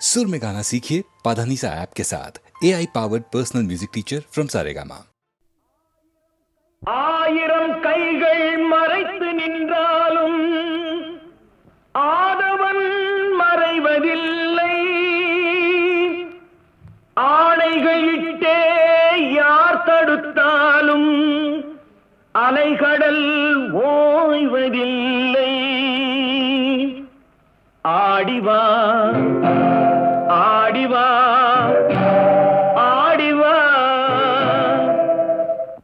सुर में गाना सीखिए पाधानीसा ऐप के साथ AI powered personal music teacher from Saregama. ஆயிரம் கைகள் மறைத்து நின்றாலும் ஆதவன் மறைவதில்லை. ஆணைகள் இட்டே யார் தடுத்தாலும் அலைகடல் ஓய்வதில்லை. ஆடிவா ஆடிவா ஆடிவா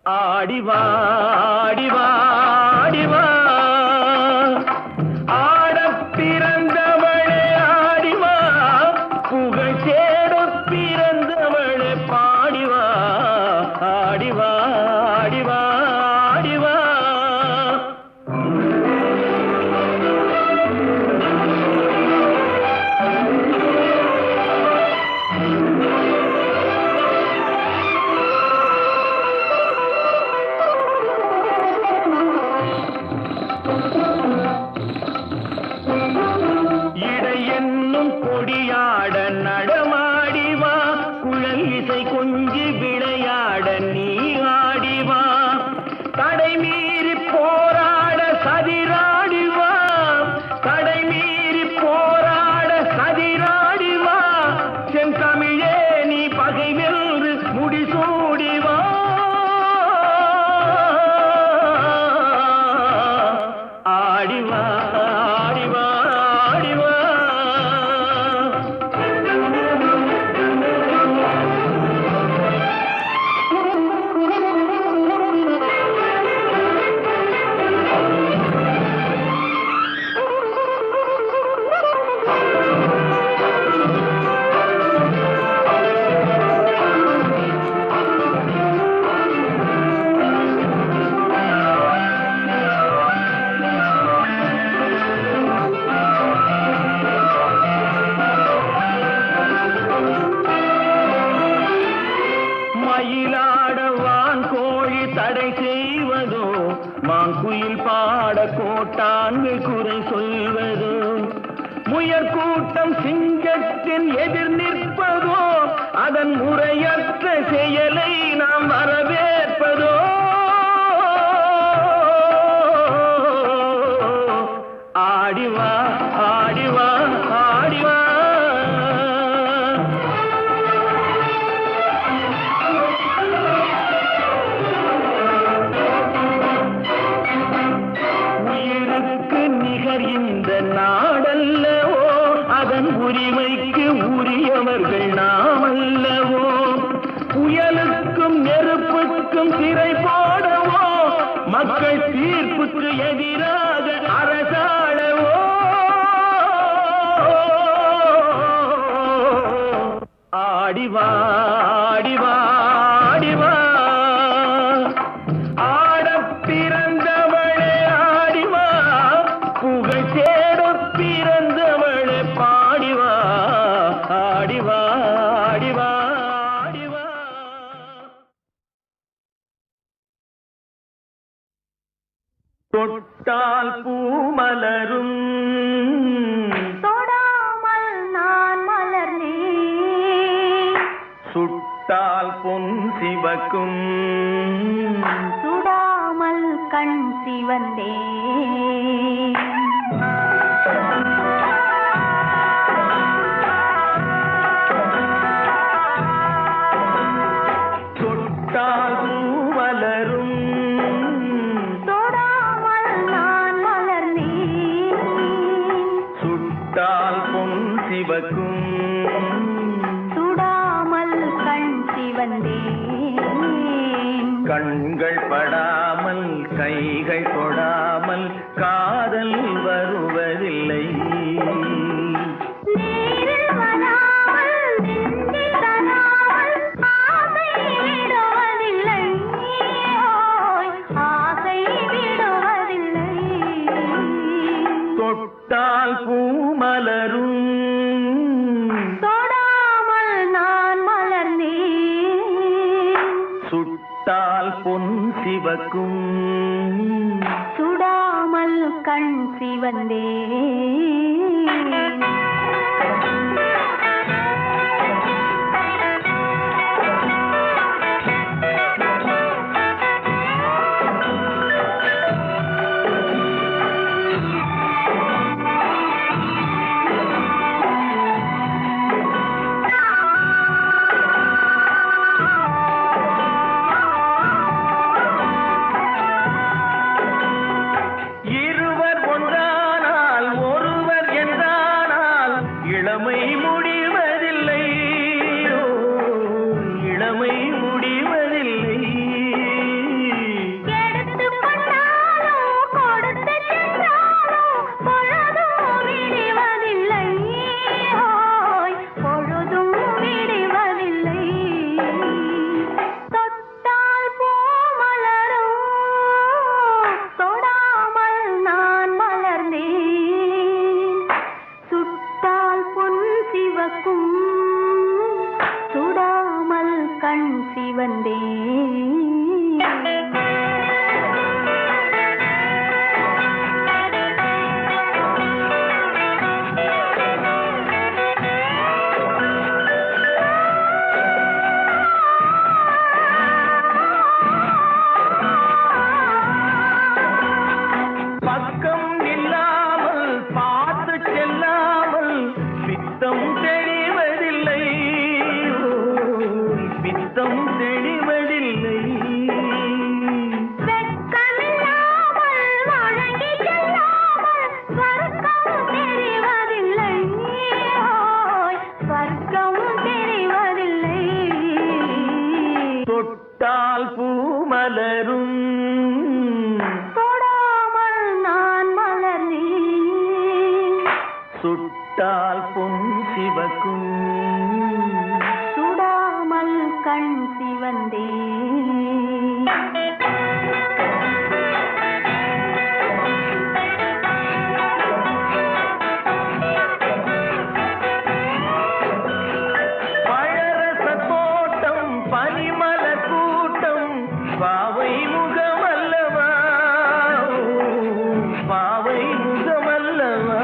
ஆடிவா ஆடிவா ஆடிவா ஆடப் பிறந்தவளே ஆடிவா, புகழ் தேடப் பிறந்தவளே பாடிவா. ஆடிவா ஆடிவா ஆடிவா. கொடியாட நடமாடிவா, குழல் இசை கொஞ்சி விளையாட நீ ஆடிவா. தடை மீறி போராட சதிராடிவா, தடை மீறி போராட சதிராடிவா. செந்தமிழே நீ பகை வென்று முடிசூடிவா. ஆடிவா ஆடிவா ஆடிவா. மயிலாடவான் கோழி தடை செய்வதோ, மாங்குயில் பாட கோட்டான்கள் குறை சொல்வதோ, முயற்கூட்டம் சிங்கத்தின் எதிர் நிற்பதோ, அதன் முறையற்ற செயலை நாம் வரவேற்பதோ. ஆடிவா ஆடிவா ஆடிவா. இந்த நாடல்லவோ, அதன் உரிமைக்கு உரியவர்கள் நாம் அல்லவோ. புயலுக்கும் நெருப்புக்கும் திரை போடவோ, மக்கள் தீர்ப்புக்கு எதிராக அரசாளவோ. ஆடிவா ஆடிவா ஆடிவா. ஆடப் பிறந்தவளே ஆடிவா, புகழ் தேடப் பிறந்தவளே பாடிவா. ஆடிவா ஆடிவா ஆடிவா. தொட்டால் பூமலரும், தொடாமல் நான் மலர்ந்தேன். சுட்டால் பொன் சிவக்கும், சுடாமல் கண் சிவந்தேன். தொட்டால் பூமலரும், தொடாமல் நான் மலர்ந்தேன். சுட்டால் பொன் சிவக்கும், சுடாமல் கண் சிவந்தேன். கண்கள் படாமல் கைகள் தொடாமல் காதல் வருவதில்லை. நேரில் வராமல் நெஞ்சில் தராமல் ஆசை விடுவதில்லை. ஆசை விடுவதில்லை. தொட்டால் பூமலரும், தொடாமல் நான் மலர்ந்தேன். சுட்டால் பொன் சிவக்கும், சுடாமல் கண் சிவந்தேன். முடிவதில்லை, இளமை முடிவதில்லை. எடுத்துக் கொண்டாலும் கொடுத்து சென்றாலும் பொழுதும் விடுவதில்லை, ஓய் பொழுதும் விடுவதில்லை. தொட்டால் பூ மலரும், தொடாமல் நான் மலர்ந்தேன். சுட்டால் பொன் சிவக்கும், சுடாமல் கண் சிவந்தேன். பக்கம் இல்லாமல் பார்த்து செல்லாமல் பித்தம் தெளிவதில்லை, பித்தம் தெளிவதில்லை. வெட்கமில்லாமல் வழங்கி செல்லாமல் ஸ்வர்க்கம் தெரிவதில்லை, ஓய் ஸ்வர்க்கம் தெரிவதில்லை. தொட்டால் பூ மலரும், தொடாமல் நான் மலர்ந்தேன். சுட்டால் பொன் சிவக்கும், சுடாமல் கண் சிவந்தேன். பழரச தோட்டம் பனிமலர் கூட்டம் பாவை முகமல்லவா, பாவை முகமல்லவா.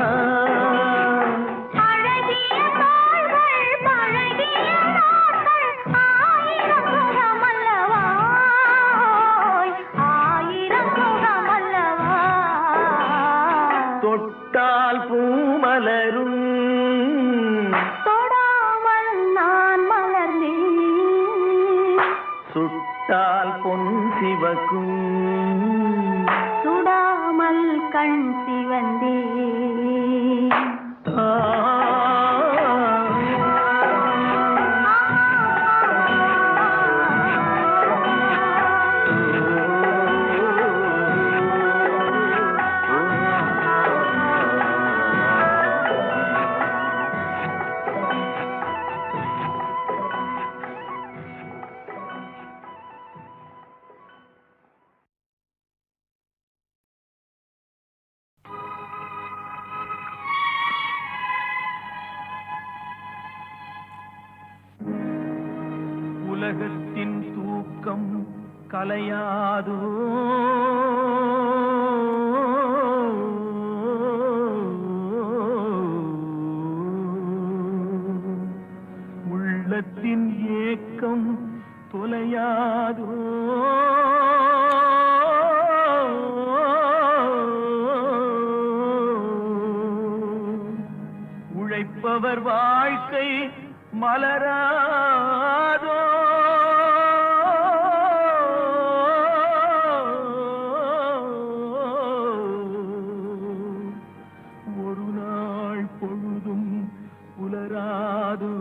அழகிய தாள்கள் பழகிய நாட்கள் ஆயிரம் முகமல்லவா, ஓய் ஆயிரம் முகமல்லவா. தொட்டால் பூ மலரும், தொடாமல் நான் மலர்ந்தேன். சுட்டால் பொன் சிவக்கும், சுடாமல் கண் சிவந்தேன். ஆ. உலகத்தின் தூக்கம் கலையாதோ, உள்ளத்தின் ஏக்கம் தொலையாதோ. உழைப்பவர் வாழ்க்கை மலராதோ. ஒரு நாள் பொழுதும் புலராதோ.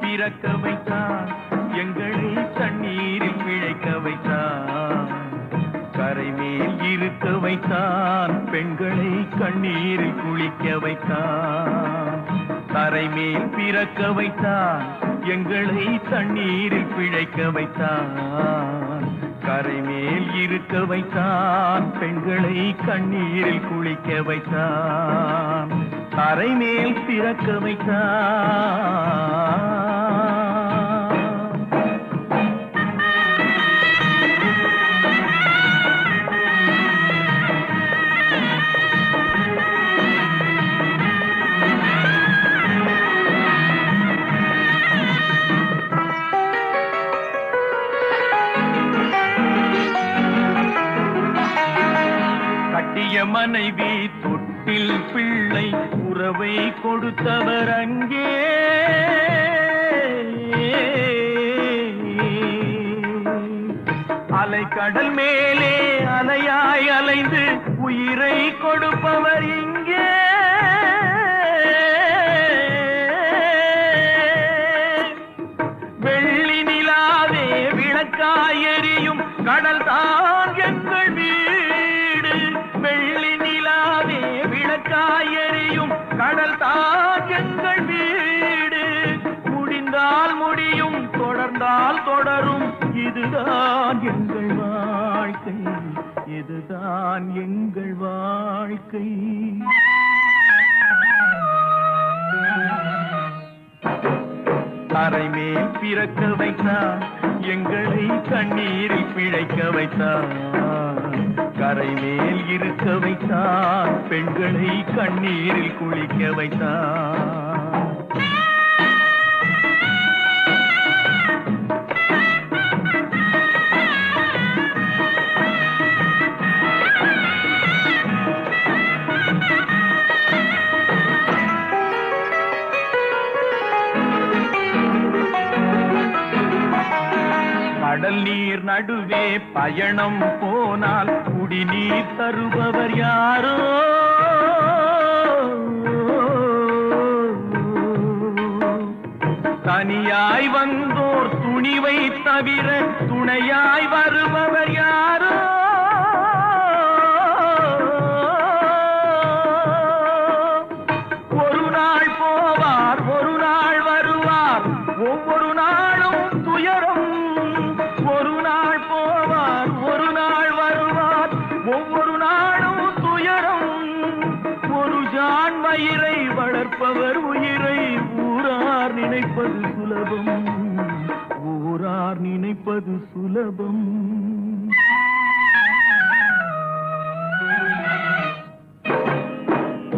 பிறக்க வைத்தான், எங்களை தண்ணீரில் பிழைக்க வைத்தான். கரை மேல் இருக்க வைத்தான், பெண்களை கண்ணீரில் குளிக்க வைத்தான். தரை மேல் பிறக்க வைத்தான், எங்களை தண்ணீரில் பிழைக்க வைத்தான். கரை மேல் இருக்க வைத்தான், பெண்களை கண்ணீரில் குளிக்க வைத்தான். தரை மேல் பிறக்க வைத்தான். உயிரை கொடுத்தவர் அங்கே அலைக்கடல் மேலே அலையாய் அலைந்து உயிரை கொடுப்பவர் இங்கே வெள்ளி நிலாவே விளக்காய் எரியும் கடல் தான் எங்கள் வீடு வெள்ளி நிலாவே விளக்காய் எரியும் கடல் தான் எங்கள் வீடு முடிந்தால் முடியும் தொடர்ந்தால் தொடரும் இதுதான் எங்கள் வாழ்க்கை இதுதான் எங்கள் வாழ்க்கை தரை மேல் பிறக்க வைத்தான் எங்களை கண்ணீரில் பிழைக்க வைத்தான் கரை மேல் இருக்க வைத்தான் பெண்களை கண்ணீரில் குளிக்க வைத்தான் கடல் நீர் நடுவே பயணம் போனால் குடிநீர் தருபவர் யாரோ தனியாய் வந்தோர் துணிவை தவிர துணையாய் வருபவர் யாரோ ஒரு நாள் போவார் ஒரு நாள் வருவார் ஒவ்வொரு நாளும் துயரம் ஒரு நாள் போவார் ஒரு நாள் வருவார் ஒவ்வொரு நாளும் துயரம் ஒரு ஜான் வயிறை வளர்ப்பவர் உயிரை ஊரார் நினைப்பது சுலபம் ஊரார் நினைப்பது சுலபம்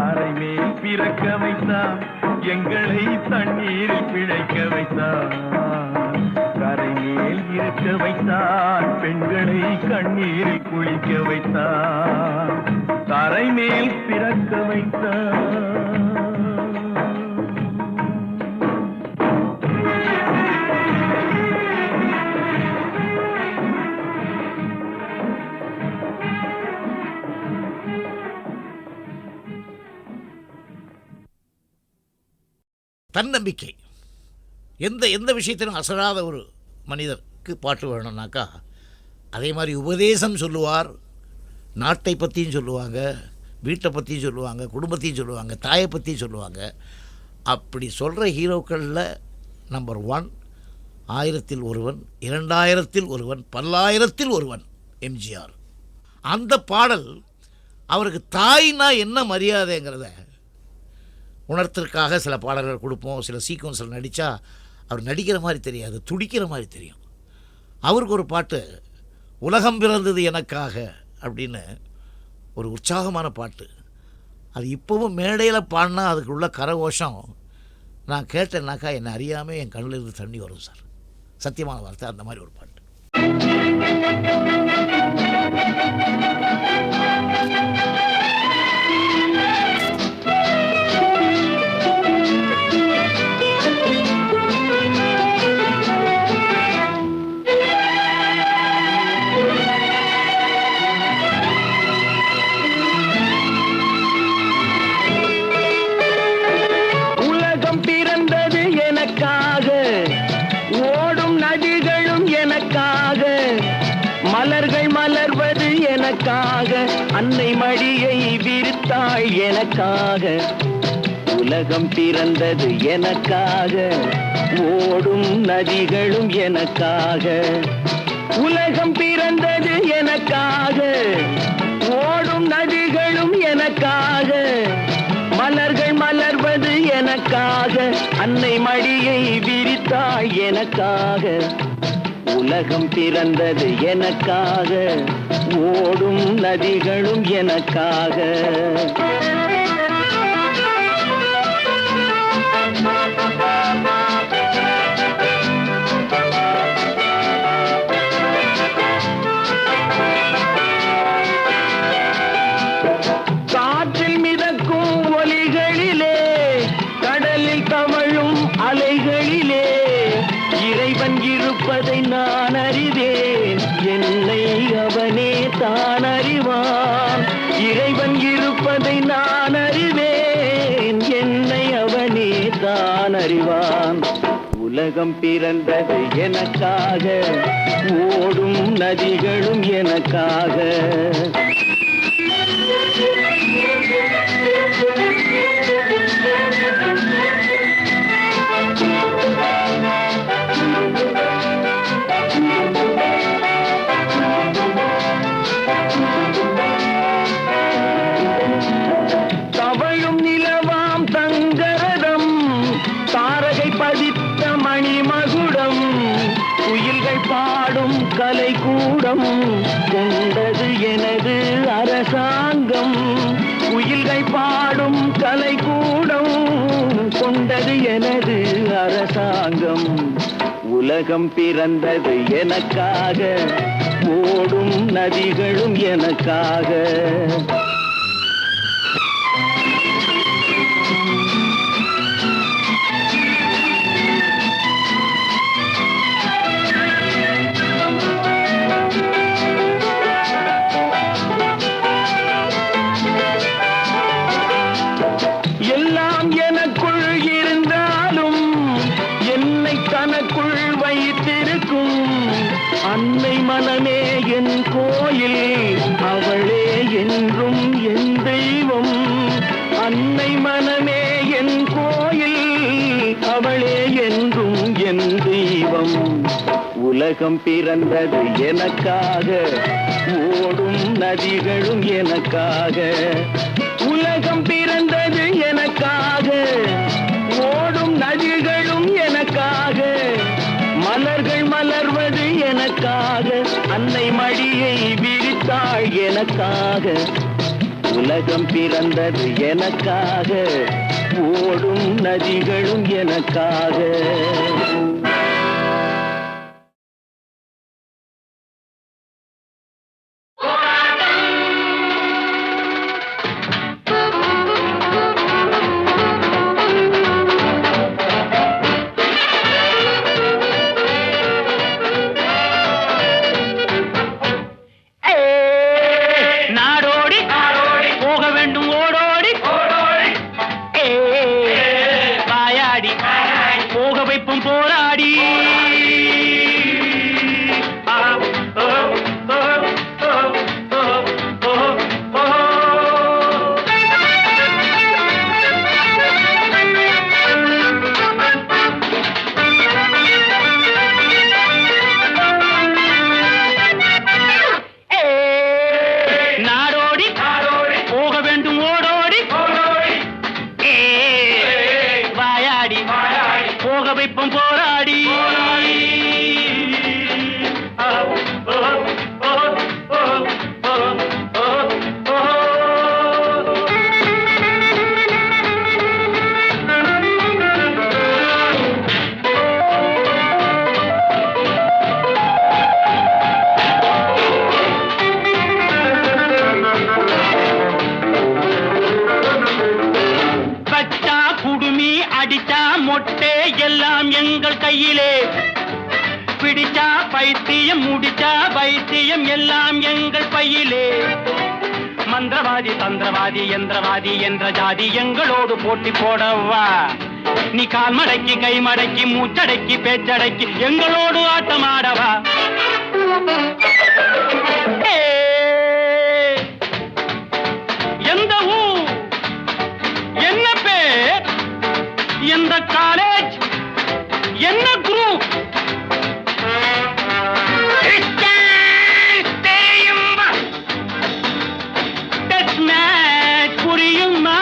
அரை மேல் பிறக்க வைத்தார் எங்களை தண்ணீரில் பிழைக்க வைத்தார் கரை மேல் இருக்க வைத்தார் பெண்களை கண்ணீரில் குளிக்க வைத்தார் தரை மேல் பிறக்க வைத்தார் தன்னம்பிக்கை. எந்த விஷயத்திலும் அசராத ஒரு மனிதருக்கு பாட்டு வேணும்னாக்கா அதே மாதிரி உபதேசம் சொல்லுவார். நாட்டை பற்றியும் சொல்லுவாங்க, வீட்டை பற்றியும் சொல்லுவாங்க, குடும்பத்தையும் சொல்லுவாங்க, தாயை பற்றியும் சொல்லுவாங்க. அப்படி சொல்கிற ஹீரோக்களில் நம்பர் 1 1000ல் ஒருவன், 2000ல் ஒருவன், 10,000ல் ஒருவன் எம்ஜிஆர். அந்த பாடல் அவருக்கு தாய்னா என்ன மரியாதைங்கிறத உணர்த்திற்காக சில பாடல்கள் கொடுப்போம். சில சீக்வன்ஸில் நடித்தா அவர் நடிக்கிற மாதிரி தெரியாது, துடிக்கிற மாதிரி தெரியும். அவருக்கு ஒரு பாட்டு உலகம் பிறந்தது எனக்காக அப்படின்னு ஒரு உற்சாகமான பாட்டு. அது இப்போவும் மேடையில் பாடினா அதுக்கு உள்ள கரகோஷம் நான் கேட்டேன்னாக்கா என்னை அறியாமல் என் கண்ணில் இருந்து தண்ணி வரும் சார். சத்தியமான வார்த்தை. அந்த மாதிரி ஒரு பாட்டு. மலர்கள் மலர்வது எனக்காக, அன்னை மடியை விரித்தாள் எனக்காக. உலகம் பிறந்தது எனக்காக, ஓடும் நதிகளும் எனக்காக. உலகம் பிறந்தது எனக்காக, ஓடும் நதிகளும் எனக்காக. மலர்கள் மலர்வது எனக்காக, அன்னை மடியை விரித்தாள் எனக்காக. உலகம் பிறந்தது எனக்காக, ஓடும் நதிகளும் எனக்காக. காற்றில் மிதக்கும் ஒலிகளிலே இருப்பதை நான் அறிவேன், என்னை அவனே தான் அறிவான். இறைவன் இருப்பதை நான் அறிவேன், என்னை அவனே தான் அறிவான். உலகம் பிறந்தது எனக்காக, ஓடும் நதிகளும் எனக்காக. தவழும் நிலவாம் தங்கரதம், தாரகை பதித்த மணிமகுடம், குயில்கள் பாடும் கலைக்கூடம், கொண்டது எனது அரசாங்கம். குயில்கள் பாடும் கலைக்கூடம், கொண்டது எனது அரசாங்கம். உலகம் பிறந்தது எனக்காக, ஓடும் நதிகளும் எனக்காக. எல்லாம் எனக்குள் இருந்தாலும் என்னை தனக்குள் வைத்திருக்கும் அன்னை மனமே என் கோயில், அவளே என்றும் என் தெய்வம். அன்னை மனமே என் கோயில், அவளே என்றும் என் தெய்வம். உலகம் பிறந்தது எனக்காக, ஓடும் நதிகளும் எனக்காக. உலகம் பிறந்தது எனக்காக, ஓடும் நதிகளும் எனக்காக. மலர்கள் மலர்வது எனக்காக, அன்னை மடியை விரித்தாள் எனக்காக. உலகம் பிறந்தது எனக்காக, ஓடும் நதிகளும் எனக்காக. மந்திரவாதி தந்திரவாதி யந்திரவாதி என்ற ஜாதி எங்களோடு போட்டி போடவா? நீ கால் மடக்கி கை மடக்கி மூச்சடக்கி பேச்சடக்கி எங்களோடு ஆட்டமாடவா? எந்த ஊர், என்ன பேர், எந்த காலேஜ், என்ன குரூப்? புரியுமா?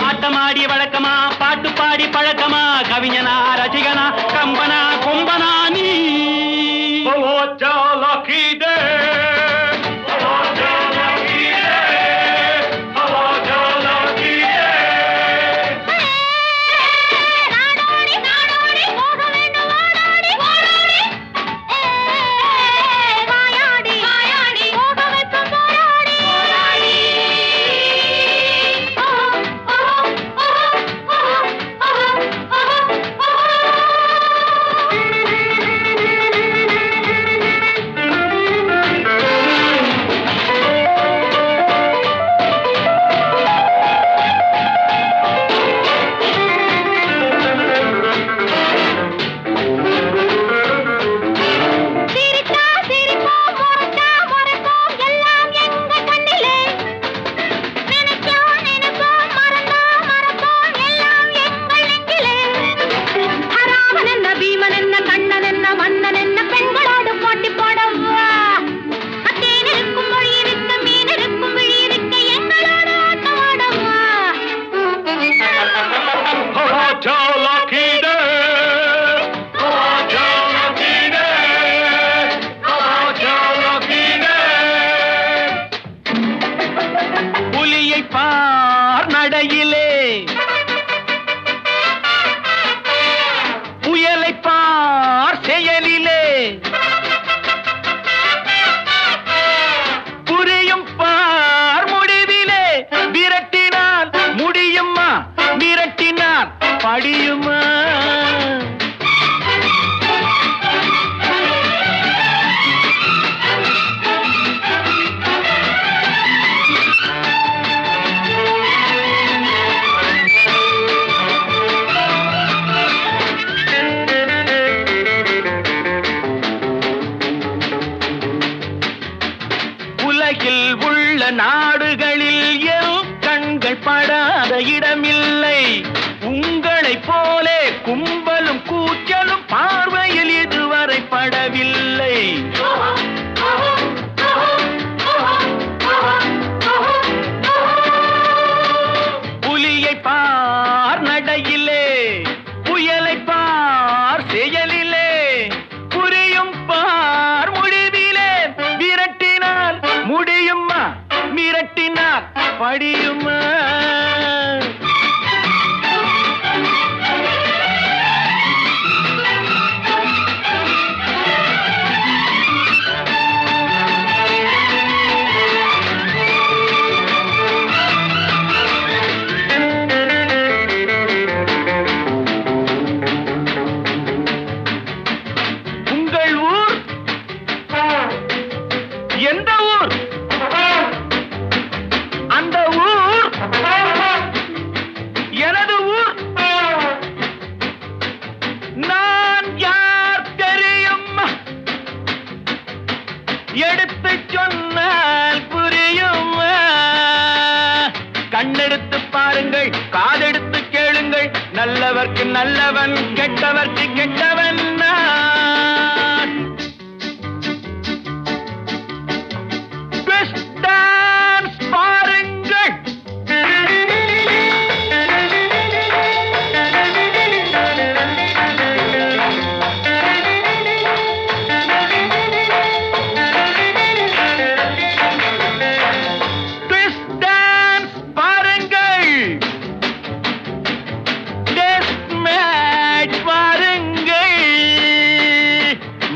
ஆட்டமாடி வழக்கமா, பாட்டு பாடி பழக்கமா, கவிஞனா ரசிகனா கம்பனா கொம்பனா நீ? படியுமா? உலகில் உள்ள நாடுகளில் என் கண்கள் படாத இடமில்லை. உங்களைப் போலே கும்பலும் கூச்சலும் பார்வையில் இதுவரை படவில்லை. புலியை பார் நடையிலே, புயலை பார் செயலிலே, புரியும் பார் முடிவிலே. விரட்டினால் முடியுமா? மிரட்டினால் படியுமா? உங்கள் ஊர் எந்த ஊர்? அந்த ஊர் எனது ஊர். நான் யார் தெரியுமா? எடுத்து சொன்னால் புரியுமா? கண்ணெடுத்து பாருங்கள், காதெடுத்து கேளுங்கள். நல்லவர்க்கு நல்லவன், கெட்டவர்க்கு கெட்டவன் நான். Twist dance பாருங்கள். Twist dance பாருங்கள். Test match பாருங்கள்.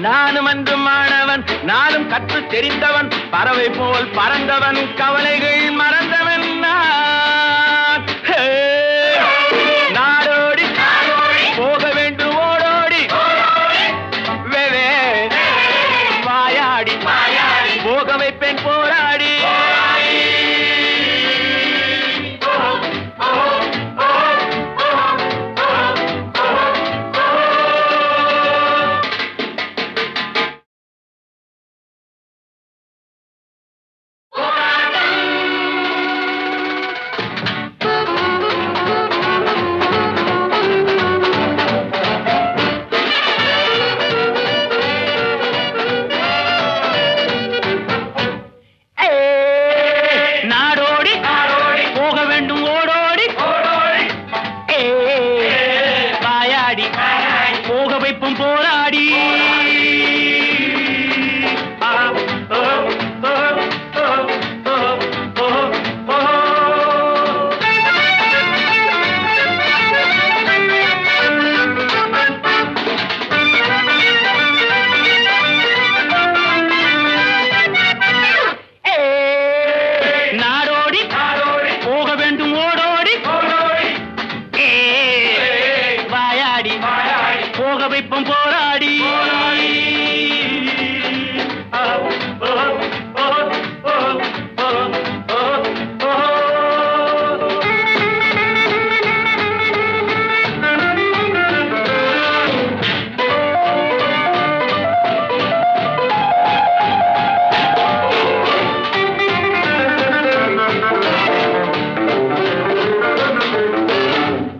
நானும் அன்று மாணவன், நானும் கற்று தெரிந்தவன், பறவை போல் பறந்தவன், கவலைகள் மறந்தவன் நான். ஹே! நாடோடி போக வேண்டும் ஓடோடி, வெவே வாயாடி போக வைப்பேன் போராடி. நாடோடி போக வேண்டும் ஓடோடி, வாயாடி போக வைப்பும் போராடி. நாடோடி போக வேண்டும் ஓடோடி, வாயாடி போக வைப்பும் போராடி.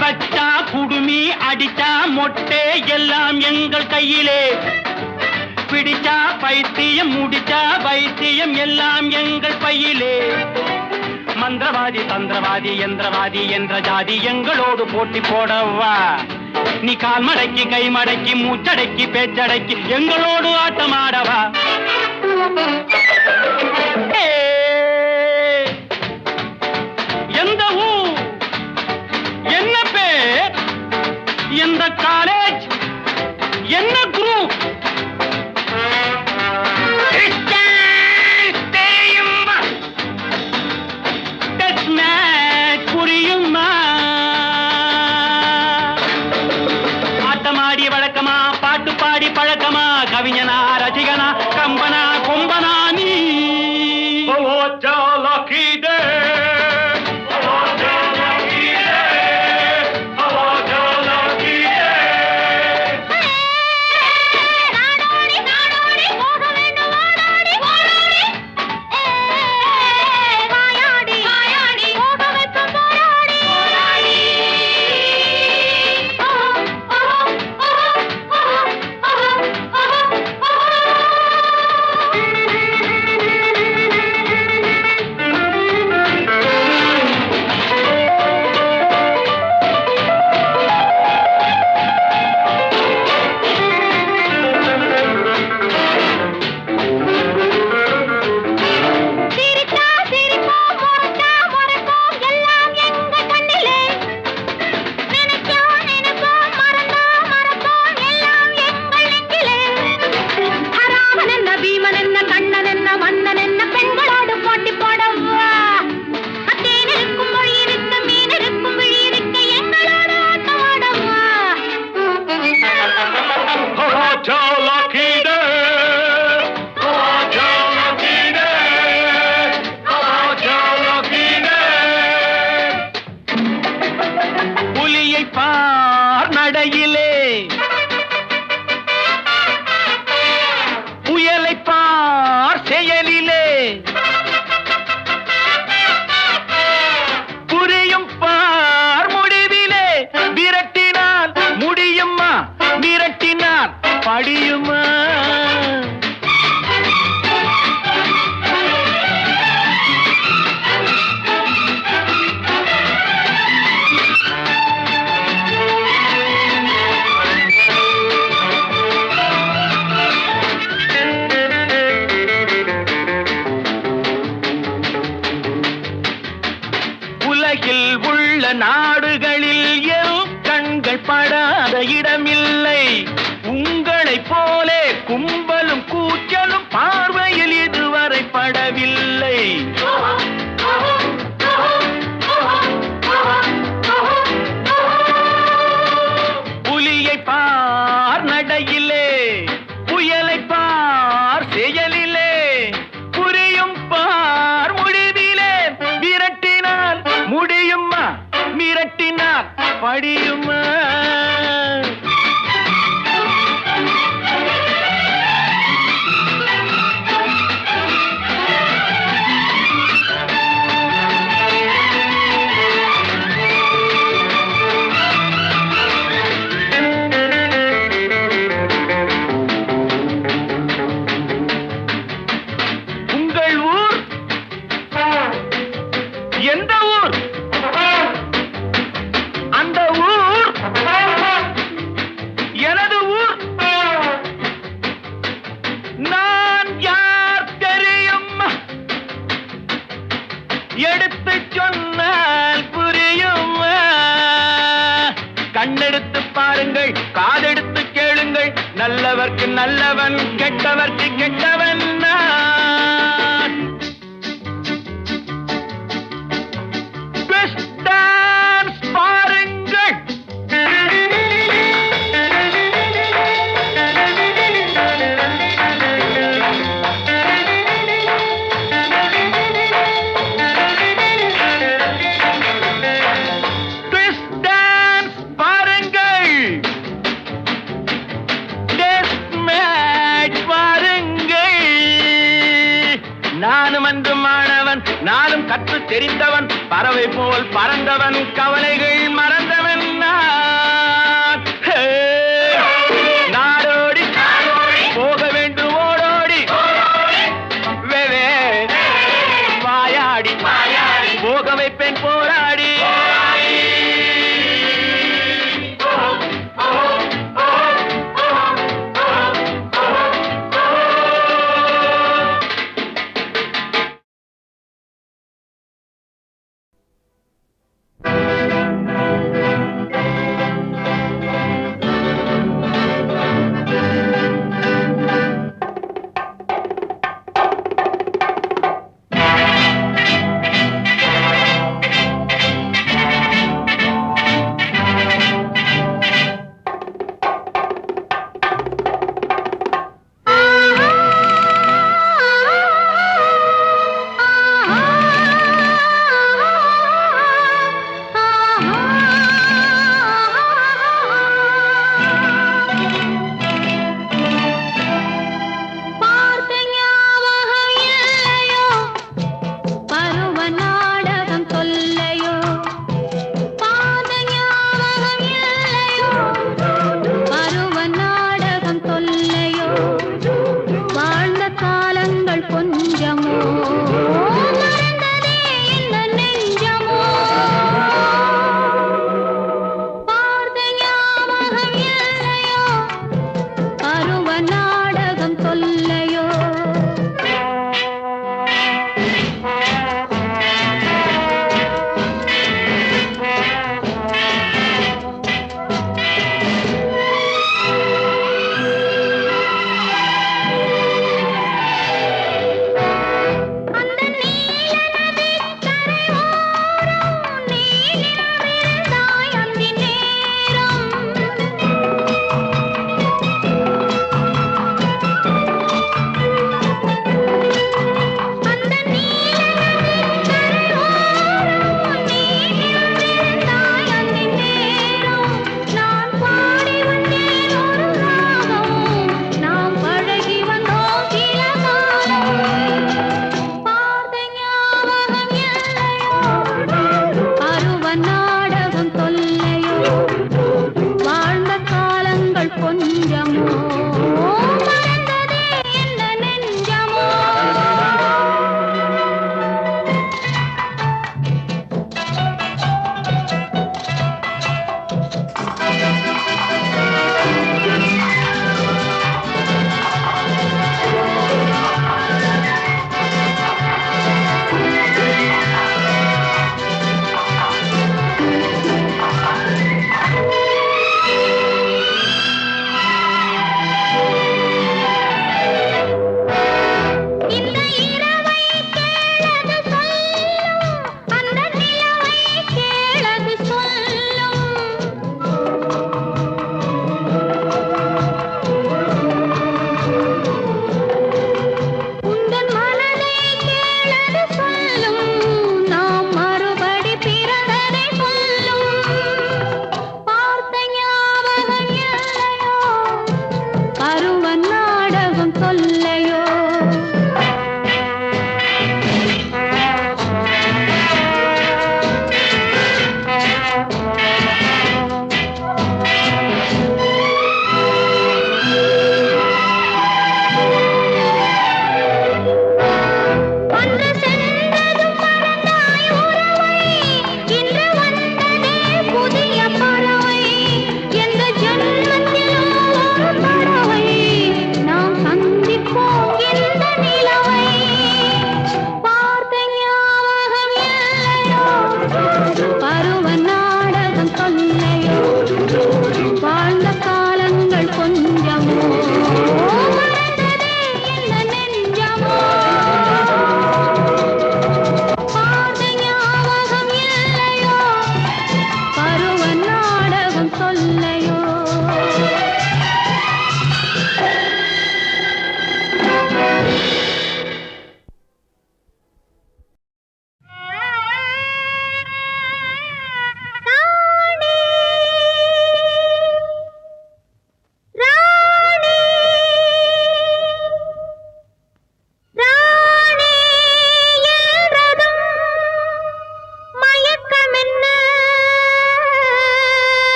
வச்சா குடுமி அடிச்சா மொட்டை எல்லாம் எங்கள் கையிலே. பிடிச்சா பைத்தியம், முடிச்சா வைத்தியம் எல்லாம் எங்கள் பையிலே. மந்திரவாதி தந்திரவாதி யந்திரவாதி என்ற ஜாதி எங்களோடு போட்டி போடவா? நீ கால் மடக்கி கை மடக்கி மூச்சடக்கி பேச்சடக்கி எங்களோடு ஆட்டமாடவா? எந்த ஊர், என்ன பேர், எந்த காலேஜ், என்ன குரூப் தெரியுமா? டெஸ்ட் மேட்ச் புரியுமா? கவிஞனா ரசிகனா கம்பனா கொம்பனா நீ படியுமா உலகில் உள்ள நாடுகளில் என் கண்கள் படாத இடமில்லை உங்களைப் போலே கும்பலும் கூச்சலும் பார்வையில் இதுவரை படவில்லை புலியை பார் நடையிலே புயலை பார் செயலிலே புரியும் பார் முடிவிலே விரட்டினால் முடியுமா மிரட்டினால் படியுமா எந்த ஊர் அந்த ஊர் எனது ஊர் நான் யார் தெரியும் எடுத்து சொன்னால் புரியும் கண்ணெடுத்து பாருங்கள் காதெடுத்து கேளுங்கள் நல்லவர்க்கு நல்லவன் கெட்டவர்க்கு கெட்டவன் நானும் அன்று மாணவன் நானும் கற்று தெரிந்தவன் பறவை போல் பறந்தவன் கவலைகள் மறந்தவன் நாடோடி போக வேண்டும் ஓடோடி வாயாடி போக வைப்பேன் போராடி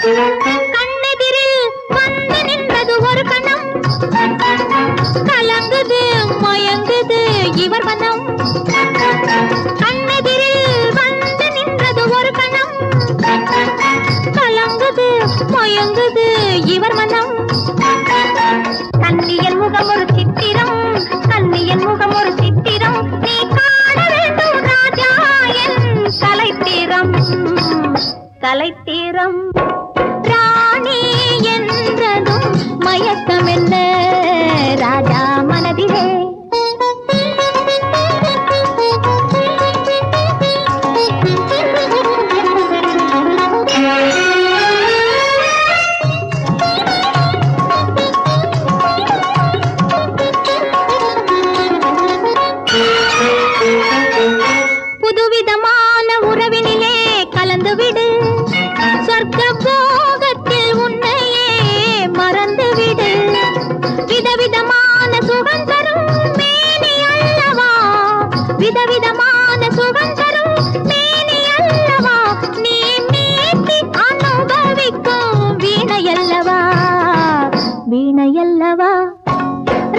கண்ணெதிரில் வந்து நின்றது ஒரு கணம், கலங்குது மயங்குது இவர் மனம். கண்ணெதிரில் வந்து நின்றது ஒரு கணம், கலங்குது மயங்குது இவர் மனம். கண்ணியன் முகம் ஒரு சித்திரம், கண்ணியன் முகம் ஒரு சித்திரம், நீ காண வேண்டும் ராஜா என் கலைத்திரம் கலைத்திரம். ராணி என்றதும் மயக்கம் என்ன ராஜா மனதிலே. புதுவிதமான உறவினிலே கலந்துவிடு, சொர்க்க போகத்தில் உன்னையே மறந்துவிடு. விதவிதமான சுகம் தரும் மேனி அல்லவா, விதவிதமான சுகம் தரும் மேனி அல்லவா, நீ மீட்டி அனுபவிக்கும் வீணையல்லவா வீணையல்லவா.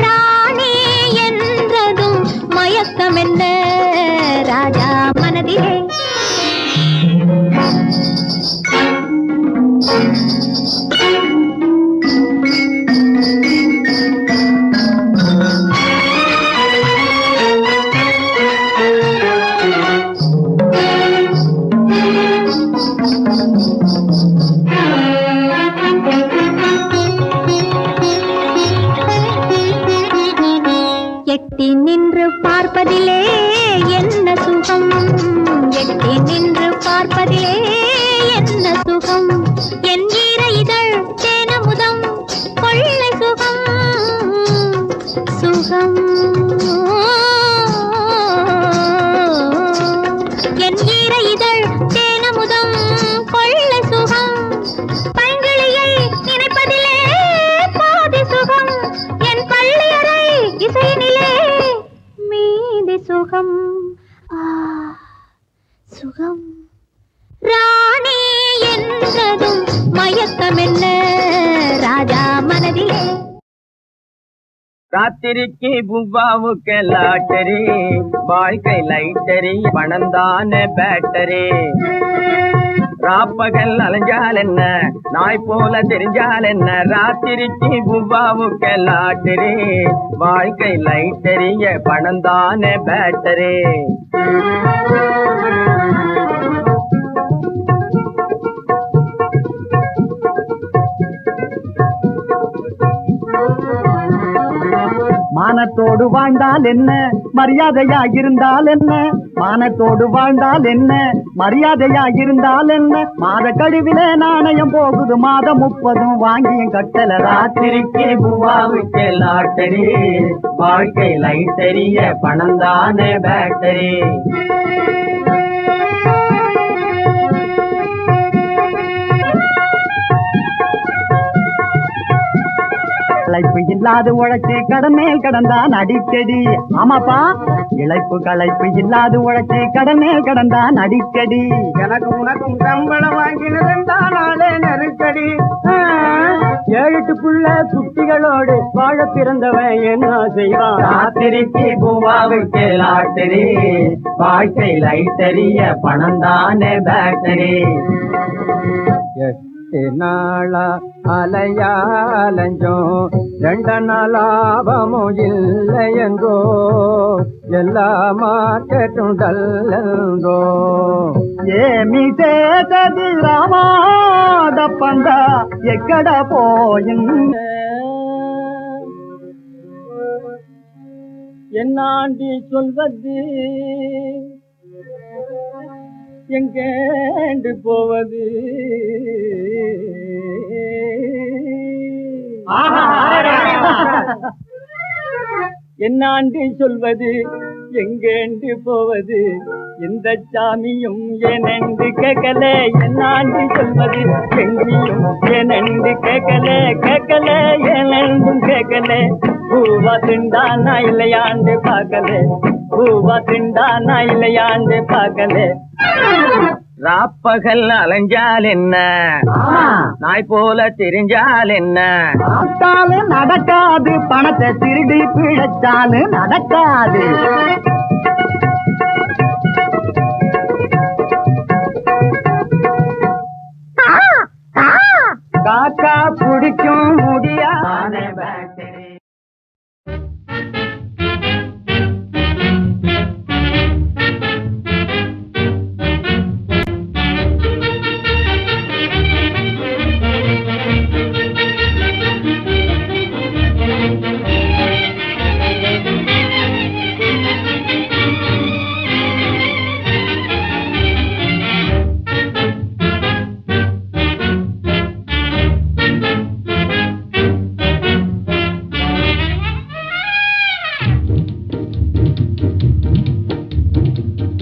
ராணி என்றதும் மயக்கம் என்ன ராஜா மனதிலே. எட்டி நின்று பார்ப்பதிலே என்ன சுகம், எட்டி நின்று பார்ப்பதிலே என்ன சுகம், என் ஈர இதழ் தேனமுதம் கொள்ளை சுகம் சுகம். என் ஈர இதழ் தேனமுதம் கொள்ளை சுகம், பைங்கிளியை நினைப்பதிலே பாதி சுகம், என் பள்ளியறை இசையினிலே மீதி சுகம் சுகம். ராணி என்றதும் மயக்கம் என்ன ராஜா மனதிலே. ராத்திரிக்கு புவ்வாவுக்கு லாட்டரி, வாழ்க்கை லைட்டரி, பணந்தான பேட்டரி. ராப்பகல் அலைஞ்சால் என்ன, நாய் போல தெரிஞ்சால் என்ன, ராத்திரிக்கு புவ்வாவுக்கு லாட்டரி, வாழ்க்கை லைட்டரிய, பணந்தான பேட்டரி. மானத்தோடு வாழ்ந்தால் என்ன, மரியாதையா இருந்தால் என்ன, மானத்தோடு வாழ்ந்தால் என்ன, மரியாதையா இருந்தால் என்ன, மாத கழிவிலே நாணயம் போகுது, மாதம் 30 வாங்கியும் கட்டல. ராத்திரிக்கு புவ்வாவுக்கு லாட்டரி, வாழ்க்கை லைட்டரிய, பணந்தான பேட்டரி. இழைப்பு இல்லாது உழைச்சி கடன் மேல் கடந்தான் அடிக்கடி. ஆமாப்பா, இழைப்பு களைப்பு இல்லாது உழைச்சி கடன் மேல் கடந்தான் அடிக்கடி. எனக்கு உனக்கும் சம்பளம் வாங்கினதாலே நெருக்கடி. 7-8 புள்ள குட்டிகளோடு வாழ பிறந்தவன் என்ன செய்வான். ராத்திரிக்கு பூவாவுக்கு லாட்டரி, வாழ்க்கை லைட்டரிய, பணந்தான பேட்டரி. 8 நாளா அலையாலஞ்சோம், 2 நாளாபமோ இல்லை என்றோ, எல்லா மார்க்கெட்டும் டல்லோ. ஏமி சேததி ராமாதப்பந்த எக்கட போயின். என்னாண்டி சொல்வது, எங்கேண்டு போவது. என்னாண்டி சொல்வது, எங்கேண்டு போவது, எந்த சாமியும் ஏனென்று கேட்கல. என்னாண்டி சொல்வது, எங்கேயும் ஏனென்று கேட்கல, கேட்கல ஏனென்றும் கேட்கல. பூவா திண்டானா இல்லையாண்டு பார்க்கல, பூவா திண்டானா இல்லையாண்டு பார்க்கல. ராப்பகல் அலைஞ்சால் என்ன, நாய் போல தெரிஞ்சால் என்ன, பார்த்தாலும் நடக்காது, பணத்தை திருடி பிழைச்சாலும் நடக்காது. காக்கா பிடிக்கும் முடியாத பேட்டரி.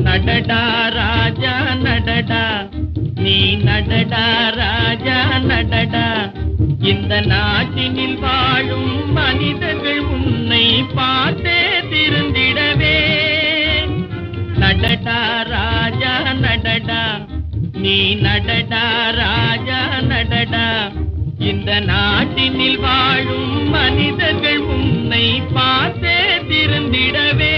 நடடா ராஜா நடடா, நீ நடடா ராஜா நடடா, இந்த நாட்டினில் வாழும் மனிதர்கள் உன்னை பார்த்தே திருந்திடவே. நடடா ராஜா நடடா, நீ நடடா ராஜா நடடா, இந்த நாட்டினில் வாழும் மனிதர்கள் உன்னை பார்த்தே திருந்திடவே.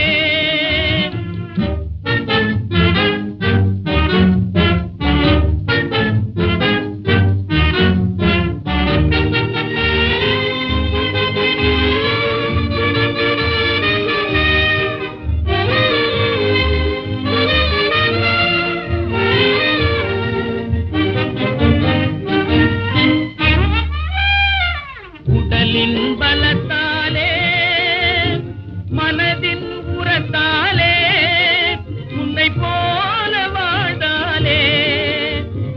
உடலின் பலத்தாலே மனதின் உரத்தாலே உன்னை போல வாழ்ந்தாலே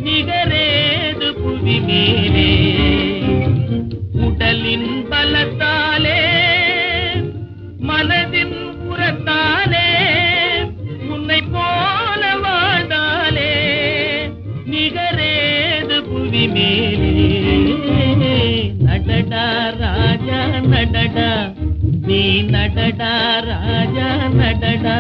நிகரேது புவி மேலே. உடலின் பலத்தாலே மனதின் உரத்தாலே உன்னை போல வாழ்ந்தாலே நிகரேது புவி மேலே. நடடா ராஜா நடடா, நீ நடடா ராஜா நடடா.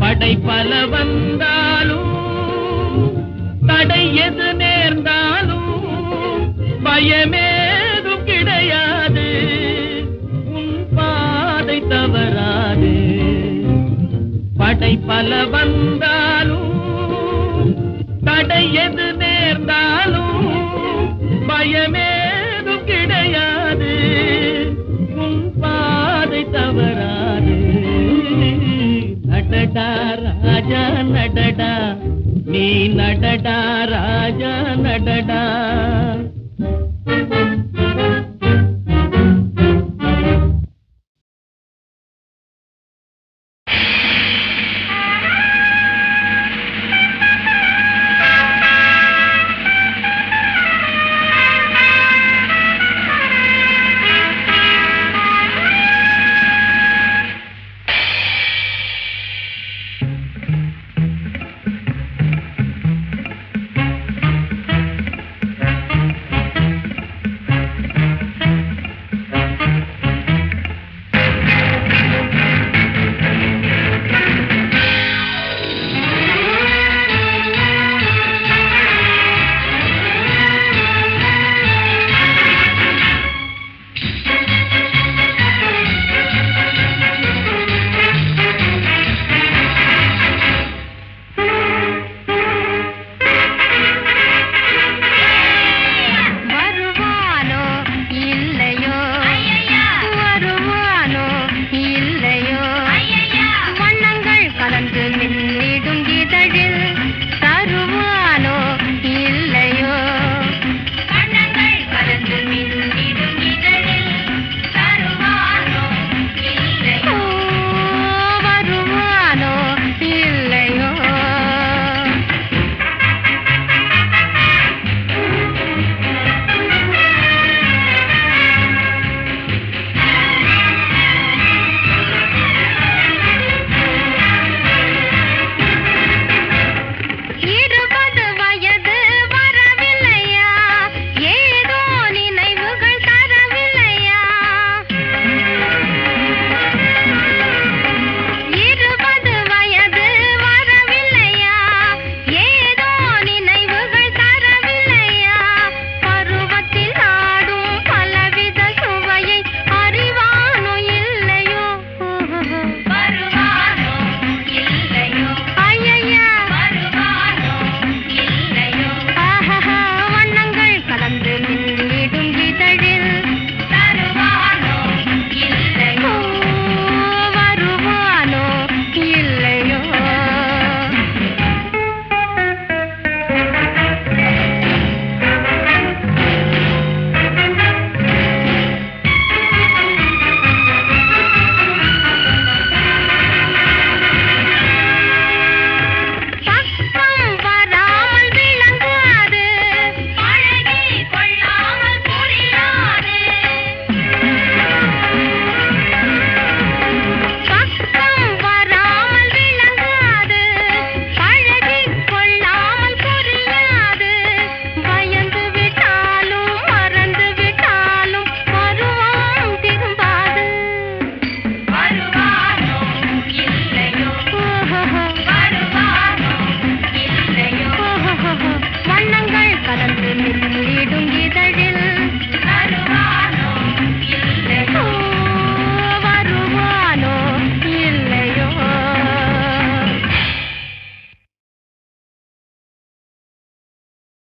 படை பல வந்தாலும் தடை எது நேர்ந்தாலும் பயமேதும் கிடையாது, உன் பாதை தவறாது. படை பல வந்தாலும் தடை எது நேர்ந்தாலும் பயமேதும் கிடையாது, உன் பாதை தவறாது. நடடா ராஜா நடடா, நீ நடடா ராஜா நடடா.